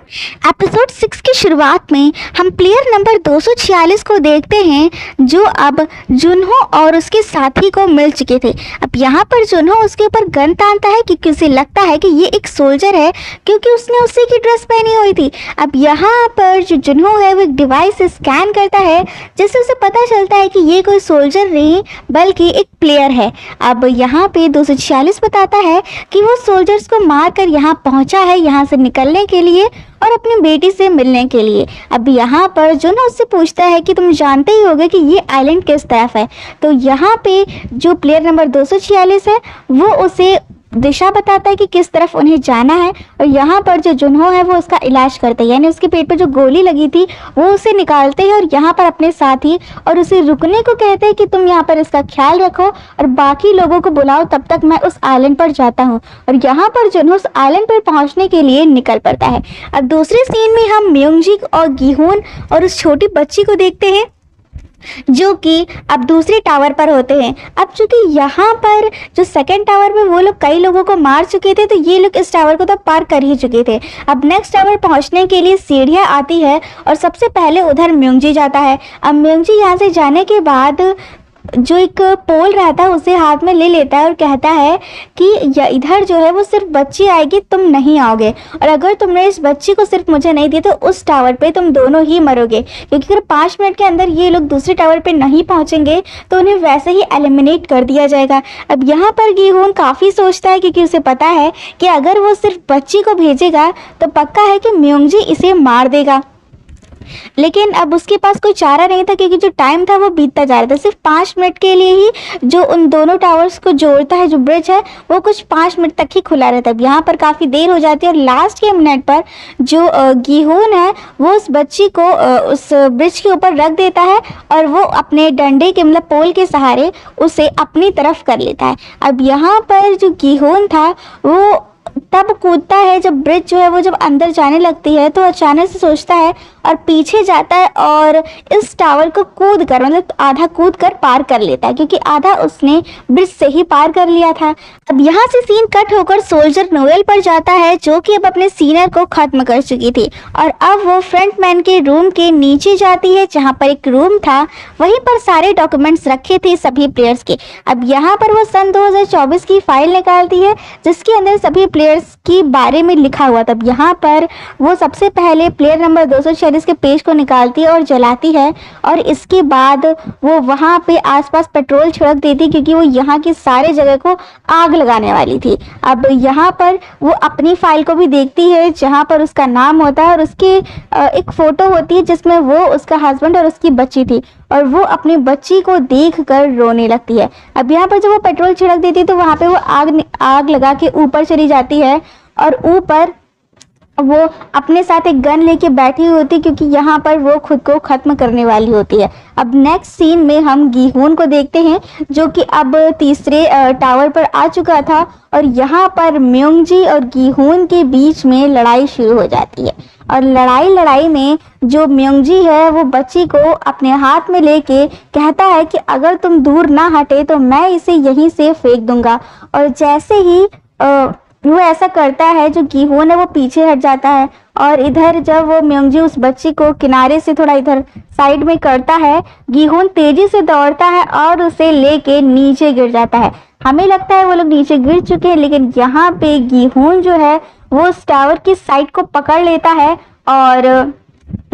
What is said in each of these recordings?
Episode 6 की शुरुआत में हम प्लेयर नंबर 246 को देखते हैं, जो अब जुनहो और उसके साथी को मिल चुके थे। अब यहाँ पर जुनहो उसके ऊपर गन तानता है क्योंकि उसे लगता है कि ये एक सोल्जर है, क्योंकि उसने उसी की ड्रेस पहनी हुई थी। अब यहाँ पर जो जुनहो है वो एक डिवाइस से स्कैन करता है, जिससे उसे पता चलता है कि ये कोई सोल्जर नहीं बल्कि एक प्लेयर है। अब यहाँ पे 246 बताता है कि वो सोल्जर्स को मारकर यहाँ पहुँचा है, यहाँ से निकलने के लिए और अपनी बेटी से मिलने के लिए। अब यहाँ पर जो ना उससे पूछता है कि तुम जानते ही होगे कि ये आइलैंड किस तरफ है। तो यहाँ पे जो प्लेयर नंबर 246 है वो उसे दिशा बताता है कि किस तरफ उन्हें जाना है। और यहाँ पर जो जुनहो है वो उसका इलाज करते हैं, यानी उसके पेट पे जो गोली लगी थी वो उसे निकालते हैं और यहाँ पर अपने साथ ही और उसे रुकने को कहते हैं कि तुम यहाँ पर इसका ख्याल रखो और बाकी लोगों को बुलाओ, तब तक मैं उस आइलैंड पर जाता हूँ। और यहाँ पर जुनहो उस आइलैंड पर पहुँचने के लिए निकल पड़ता है। अब दूसरे सीन में हम म्योंगजी और गिहोन और उस छोटी बच्ची को देखते हैं, जो कि अब दूसरे टावर पर होते हैं। अब चूंकि यहाँ पर जो सेकंड टावर में वो लोग कई लोगों को मार चुके थे, तो ये लोग इस टावर को तो पार कर ही चुके थे। अब नेक्स्ट टावर पहुँचने के लिए सीढ़ियाँ आती है और सबसे पहले उधर म्योंगजी जाता है। अब म्योंगजी यहाँ से जाने के बाद जो एक पोल रहता है उसे हाथ में ले लेता है और कहता है कि इधर जो है वो सिर्फ बच्ची आएगी, तुम नहीं आओगे, और अगर तुमने इस बच्ची को सिर्फ मुझे नहीं दी तो उस टावर पे तुम दोनों ही मरोगे, क्योंकि अगर 5 मिनट के अंदर ये लोग दूसरे टावर पे नहीं पहुंचेंगे तो उन्हें वैसे ही एलिमिनेट कर दिया जाएगा। अब यहाँ पर गिहोन काफ़ी सोचता है, क्योंकि उसे पता है कि अगर वो सिर्फ बच्ची को भेजेगा तो पक्का है कि म्योंगजी इसे मार देगा। लेकिन अब उसके पास कोई चारा नहीं था, क्योंकि जो टाइम था वो बीतता जा रहा था। सिर्फ 5 मिनट के लिए ही जो उन दोनों टावर्स को जोड़ता है, जो ब्रिज है, वो कुछ 5 मिनट तक ही खुला रहता है। अब यहाँ पर काफ़ी देर हो जाती है और लास्ट के मिनट पर जो गिहोन है वो उस बच्ची को उस ब्रिज के ऊपर रख देता है और वो अपने डंडे के मतलब पोल के सहारे उसे अपनी तरफ कर लेता है। अब यहाँ पर जो गिहोन था वो तब कूदता है जब ब्रिज जो है वो जब अंदर जाने लगती है, तो अचानक से सोचता है और पीछे जाता है और इस टावर को कूद कर मतलब आधा कूद कर पार कर लेता है, क्योंकि आधा उसने ब्रिज से ही पार कर लिया था। अब यहाँ से सीन कट होकर सोल्जर नोएल पर जाता है, जो कि अब अपने सीनियर को खत्म कर चुकी थी, और अब वो फ्रंटमैन के रूम के नीचे जाती है, जहाँ पर एक रूम था, वहीं पर सारे डॉक्यूमेंट्स रखे थे सभी प्लेयर्स के। अब यहाँ पर वो सन 2024 की फाइल निकालती है, जिसके अंदर सभी प्लेयर्स के बारे में लिखा हुआ था। तब यहाँ पर वो सबसे पहले प्लेयर नंबर 246 के पेज को निकालती है और जलाती है, और इसके बाद वो वहाँ पे आसपास पेट्रोल छिड़क देती, क्योंकि वो यहाँ की सारे जगह को आग लगाने वाली थी। अब यहाँ पर वो अपनी फाइल को भी देखती है, जहाँ पर उसका नाम होता है और उसकी एक फ़ोटो होती है जिसमें वो, उसका हस्बैंड और उसकी बच्ची थी, और वो अपनी बच्ची को देखकर रोने लगती है। अब यहाँ पर जब वो पेट्रोल छिड़क देती है तो वहाँ पे वो आग लगा के ऊपर चली जाती है, और ऊपर वो अपने साथ एक गन लेके बैठी हुई होती, क्योंकि यहाँ पर वो खुद को ख़त्म करने वाली होती है। अब नेक्स्ट सीन में हम गिहोन को देखते हैं, जो कि अब तीसरे टावर पर आ चुका था, और यहाँ पर म्योंगजी और गिहोन के बीच में लड़ाई शुरू हो जाती है। और लड़ाई में जो म्योंगजी है वो बच्ची को अपने हाथ में लेके कहता है कि अगर तुम दूर ना हटे तो मैं इसे यहीं से फेंक दूंगा। और जैसे ही वो ऐसा करता है, जो गिहोन है वो पीछे हट जाता है, और इधर जब वो म्योंगजी उस बच्ची को किनारे से थोड़ा इधर साइड में करता है, गिहोन तेजी से दौड़ता है और उसे लेके नीचे गिर जाता है। हमें लगता है वो लोग नीचे गिर चुके हैं, लेकिन यहाँ पे गिहोन जो है वो उस टावर की साइड को पकड़ लेता है, और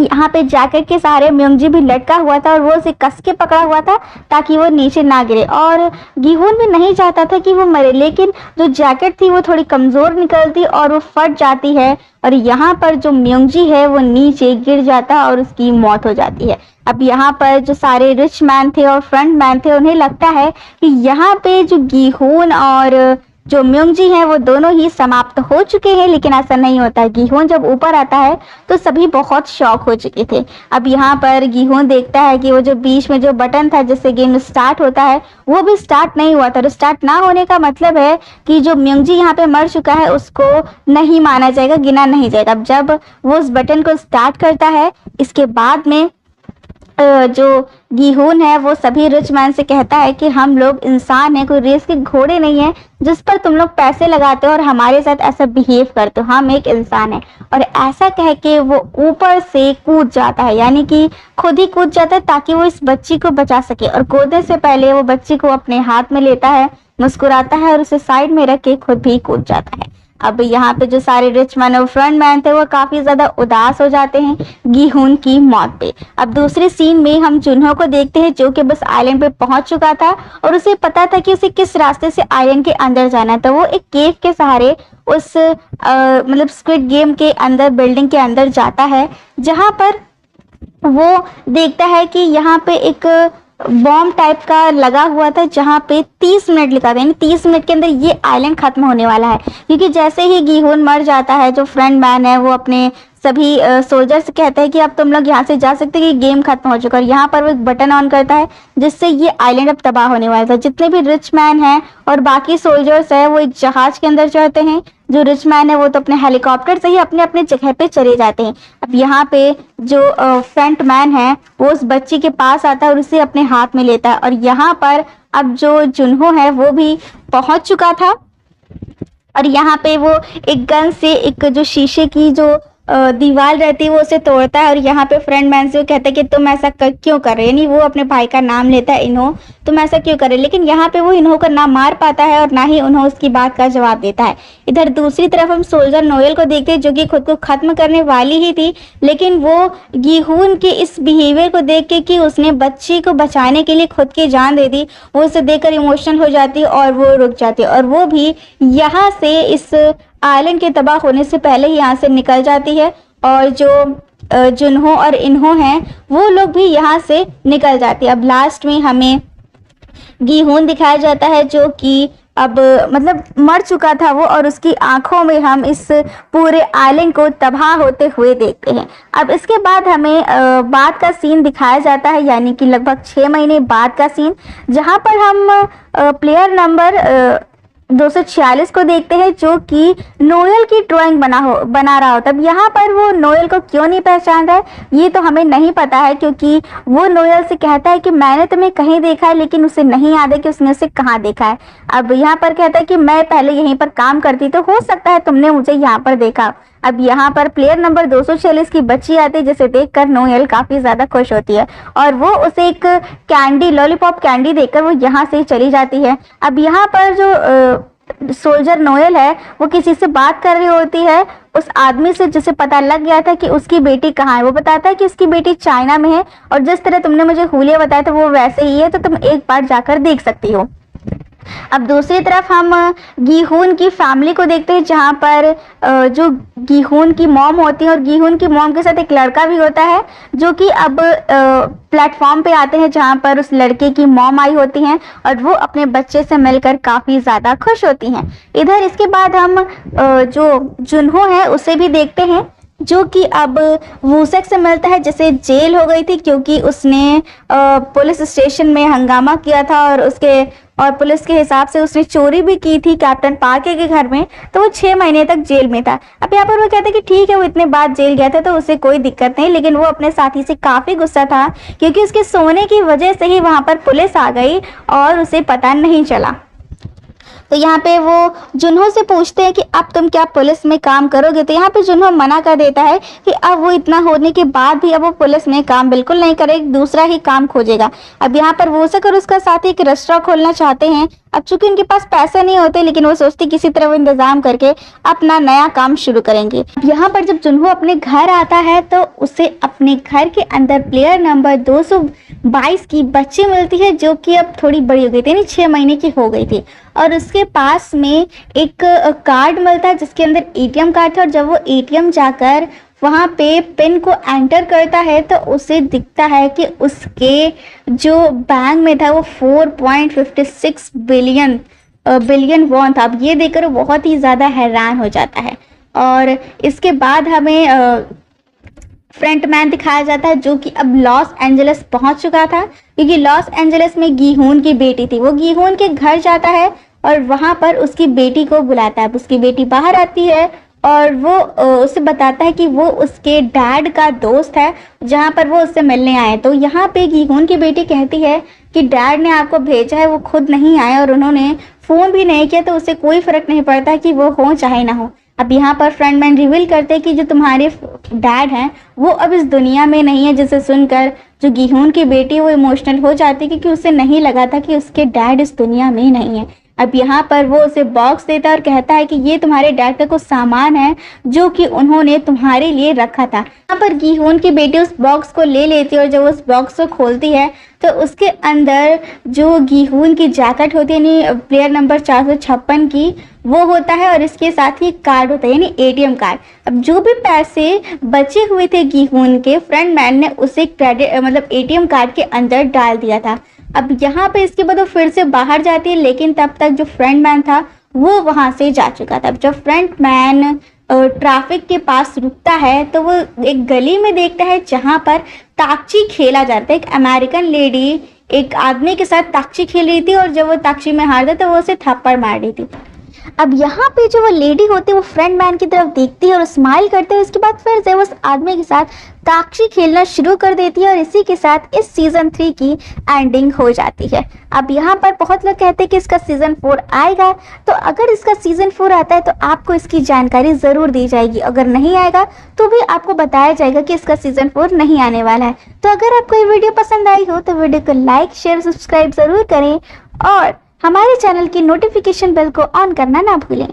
यहाँ पे जैकेट के सहारे म्योंगजी भी लटका हुआ था और वो उसे कस के पकड़ा हुआ था ताकि वो नीचे ना गिरे। और गिहोन भी नहीं चाहता था कि वो मरे, लेकिन जो जैकेट थी वो थोड़ी कमज़ोर निकलती और वो फट जाती है, और यहाँ पर जो म्योंगजी है वो नीचे गिर जाता है और उसकी मौत हो जाती है। अब यहाँ पर जो सारे रिच मैन थे और फ्रंट मैन थे, उन्हें लगता है कि यहाँ पे जो गिहोन और जो म्योंगजी हैं वो दोनों ही समाप्त हो चुके हैं, लेकिन ऐसा नहीं होता है। गिहोन जब ऊपर आता है तो सभी बहुत शॉक हो चुके थे। अब यहाँ पर गिहोन देखता है कि वो जो बीच में जो बटन था जिससे गेम स्टार्ट होता है वो भी स्टार्ट नहीं हुआ था। स्टार्ट ना होने का मतलब है कि जो म्योंगजी यहाँ पे मर चुका है उसको नहीं माना जाएगा, गिना नहीं जाएगा। अब जब वो उस बटन को स्टार्ट करता है, इसके बाद में जो गीहून है वो सभी रिच मैन से कहता है कि हम लोग इंसान हैं, कोई रेस के घोड़े नहीं है जिस पर तुम लोग पैसे लगाते हो और हमारे साथ ऐसा बिहेव करते हो, हम एक इंसान है। और ऐसा कह के वो ऊपर से कूद जाता है, यानी कि खुद ही कूद जाता है ताकि वो इस बच्ची को बचा सके। और कूदने से पहले वो बच्ची को अपने हाथ में लेता है, मुस्कुराता है और उसे साइड में रख के खुद भी कूद जाता है। अब यहाँ पे जो सारे रिच मैन और फ्रंट मैन थे वो काफी ज्यादा उदास हो जाते हैं गीहून की मौत पे। अब दूसरे सीन में हम जुन्हो को देखते हैं जो कि बस आइलैंड पे पहुंच चुका था और उसे पता था कि उसे किस रास्ते से आइलैंड के अंदर जाना है। तो वो एक केव के सहारे उस मतलब स्क्विड गेम के अंदर, बिल्डिंग के अंदर जाता है, जहां पर वो देखता है कि यहाँ पे एक बॉम्ब टाइप का लगा हुआ था जहाँ पे 30 मिनट लिखा था, यानी 30 मिनट के अंदर ये आइलैंड खत्म होने वाला है। क्योंकि जैसे ही गीहून मर जाता है, जो फ्रंट मैन है वो अपने सभी सोल्जर से कहता है कि अब तुम लोग यहाँ से जा सकते हैं कि गेम खत्म हो चुका है। यहाँ पर वो एक बटन ऑन करता है जिससे ये आइलैंड अब तबाह होने वाला था। जितने भी रिच मैन हैं और बाकी सोल्जर्स है वो एक जहाज के अंदर चढ़ते हैं। जो रिच मैन है वो तो अपने हेलीकॉप्टर से ही अपने अपने जगह पे चले जाते हैं। अब यहाँ पे जो फ्रंट मैन है वो उस बच्ची के पास आता है और उसे अपने हाथ में लेता है। और यहाँ पर अब जो जुन्हो है वो भी पहुंच चुका था और यहाँ पे वो एक गन से एक जो शीशे की जो दीवार रहती है वो उसे तोड़ता है। और यहाँ पे फ्रंट मैन से वो कहता है कि तुम ऐसा क्यों कर रहे हो, यानी वो अपने भाई का नाम लेता है इन्हो, तुम ऐसा क्यों कर रहे हो। लेकिन यहाँ पे वो इन्हो का ना मार पाता है और ना ही उन्हों उसकी बात का जवाब देता है। इधर दूसरी तरफ हम सोल्जर नोएल को देखते हैं जो कि खुद को खत्म करने वाली ही थी, लेकिन वो गीहून के इस बिहेवियर को देख के कि उसने बच्ची को बचाने के लिए खुद की जान दे दी, वो उसे देखकर इमोशनल हो जाती है और वो रुक जाती है। और वो भी यहाँ से इस आइलैंड के तबाह होने से पहले ही यहाँ से निकल जाती है। और जो जुन्हो और इन्हो हैं वो लोग भी यहाँ से निकल जाती है। अब लास्ट में हमें गीहून दिखाया जाता है जो कि अब मतलब मर चुका था वो, और उसकी आंखों में हम इस पूरे आइलैंड को तबाह होते हुए देखते हैं। अब इसके बाद हमें बाद का सीन दिखाया जाता है, यानी कि लगभग 6 महीने बाद का सीन, जहां पर हम प्लेयर नंबर 246 को देखते हैं जो कि नोएल की ड्राइंग बना रहा होता है। अब यहाँ पर वो नोएल को क्यों नहीं पहचान रहा है ये तो हमें नहीं पता है, क्योंकि वो नोएल से कहता है कि मैंने तुम्हें कहीं देखा है, लेकिन उसे नहीं याद है कि उसने उसे कहाँ देखा है। अब यहाँ पर कहता है कि मैं पहले यहीं पर काम करती, तो हो सकता है तुमने मुझे यहाँ पर देखा। अब यहाँ पर प्लेयर नंबर 246 की बच्ची आती है जिसे देखकर नोएल काफी ज्यादा खुश होती है और वो उसे एक कैंडी, लॉलीपॉप कैंडी देकर वो यहाँ से चली जाती है। अब यहाँ पर जो सोल्जर नोएल है वो किसी से बात कर रही होती है, उस आदमी से जिसे पता लग गया था कि उसकी बेटी कहाँ है। वो बताता है कि उसकी बेटी चाइना में है और जिस तरह तुमने मुझे हुलिया बताया था वो वैसे ही है, तो तुम एक बार जाकर देख सकती हो। अब दूसरी तरफ हम गीहून की फैमिली को देखते हैं जहाँ पर जो गीहून की मॉम होती है और गीहून की मॉम के साथ एक लड़का भी होता है जो कि अब प्लेटफॉर्म पे आते हैं जहाँ पर उस लड़के की मॉम आई होती हैं और वो अपने बच्चे से मिलकर काफ़ी ज़्यादा खुश होती हैं। इधर इसके बाद हम जो जुन्हो है उसे भी देखते हैं जो कि अब वूसेक से मिलता है जिसे जेल हो गई थी क्योंकि उसने पुलिस स्टेशन में हंगामा किया था और पुलिस के हिसाब से उसने चोरी भी की थी कैप्टन पार्के के घर में, तो वो 6 महीने तक जेल में था। अब यहाँ पर वो कहते हैं कि ठीक है वो इतने बाद जेल गया था तो उसे कोई दिक्कत नहीं, लेकिन वो अपने साथी से काफ़ी गुस्सा था क्योंकि उसके सोने की वजह से ही वहाँ पर पुलिस आ गई और उसे पता नहीं चला। तो यहाँ पे वो जुन्हो से पूछते हैं कि अब तुम क्या पुलिस में काम करोगे, तो यहाँ पे जुन्हो मना कर देता है कि अब वो इतना होने के बाद भी अब वो पुलिस में काम बिल्कुल नहीं करेगा, दूसरा ही काम खोजेगा। अब यहाँ पर वूसेक और उसका साथी एक रेस्टोरेंट खोलना चाहते हैं। अब चूंकि उनके पास पैसे नहीं होते लेकिन वो सोचते किसी तरह वो इंतजाम करके अपना नया काम शुरू करेंगे। यहाँ पर जब जुन्हो अपने घर आता है तो उसे अपने घर के अंदर प्लेयर नंबर 222 की बच्ची मिलती है जो कि अब थोड़ी बड़ी हो गई थी, यानी 6 महीने की हो गई थी, और उसके पास में एक कार्ड मिलता है जिसके अंदर एटीएम कार्ड था। और जब वो एटीएम जाकर वहाँ पे पिन को एंटर करता है तो उसे दिखता है कि उसके जो बैंक में था वो 4.56 बिलियन वॉन था। अब ये देखकर वो बहुत ही ज़्यादा हैरान हो जाता है। और इसके बाद हमें फ्रंट मैन दिखाया जाता है जो कि अब लॉस एंजलिस पहुंच चुका था क्योंकि लॉस एंजलिस में गीहून की बेटी थी। वो गीहून के घर जाता है और वहां पर उसकी बेटी को बुलाता है। उसकी बेटी बाहर आती है और वो उसे बताता है कि वो उसके डैड का दोस्त है जहाँ पर वो उससे मिलने आए। तो यहाँ पे गीहून की बेटी कहती है कि डैड ने आपको भेजा है, वो खुद नहीं आए और उन्होंने फ़ोन भी नहीं किया, तो उसे कोई फ़र्क नहीं पड़ता कि वो हो चाहे ना हो। अब यहाँ पर फ्रंटमैन रिवील करते हैं कि जो तुम्हारे डैड हैं वो अब इस दुनिया में नहीं है, जिसे सुनकर जो गीहून की बेटी है वो इमोशनल हो जाती है क्योंकि उसे नहीं लगा था कि उसके डैड इस दुनिया में नहीं है। अब यहाँ पर वो उसे बॉक्स देता है और कहता है कि ये तुम्हारे डैड का कुछ सामान है जो कि उन्होंने तुम्हारे लिए रखा था। यहाँ पर गीहून की बेटी उस बॉक्स को ले लेती है और जब उस बॉक्स को खोलती है तो उसके अंदर जो गीहून की जैकेट होती है यानी प्लेयर नंबर 456 की वो होता है और इसके साथ ही एक कार्ड होता है यानी एटीएम कार्ड। अब जो भी पैसे बचे हुए थे गीहून के, फ्रंटमैन ने उसे क्रेडिट मतलब एटीएम कार्ड के अंदर डाल दिया था। अब यहाँ पे इसके बाद वो फिर से बाहर जाती है, लेकिन तब तक जो फ्रंटमैन था वो वहाँ से जा चुका था। जब फ्रंटमैन ट्रैफिक के पास रुकता है तो वो एक गली में देखता है जहाँ पर ताकची खेला जाता है। एक अमेरिकन लेडी एक आदमी के साथ ताकची खेल रही थी और जब वो ताकची में हार था तो वो उसे थप्पड़ मार रही थी। अब यहाँ पे जो वो लेडी होती है वो फ्रंटमैन की तरफ देखती है और स्माइल करते हैं। उसके बाद फिर से उस आदमी के साथ ताकशी खेलना शुरू कर देती है और इसी के साथ इस सीजन 3 की एंडिंग हो जाती है। अब यहाँ पर बहुत लोग कहते हैं कि इसका सीजन 4 आएगा, तो अगर इसका सीजन 4 आता है तो आपको इसकी जानकारी ज़रूर दी जाएगी, अगर नहीं आएगा तो भी आपको बताया जाएगा कि इसका सीजन 4 नहीं आने वाला है। तो अगर आपको ये वीडियो पसंद आई हो तो वीडियो को लाइक शेयर सब्सक्राइब ज़रूर करें और हमारे चैनल की नोटिफिकेशन बेल को ऑन करना ना भूलें।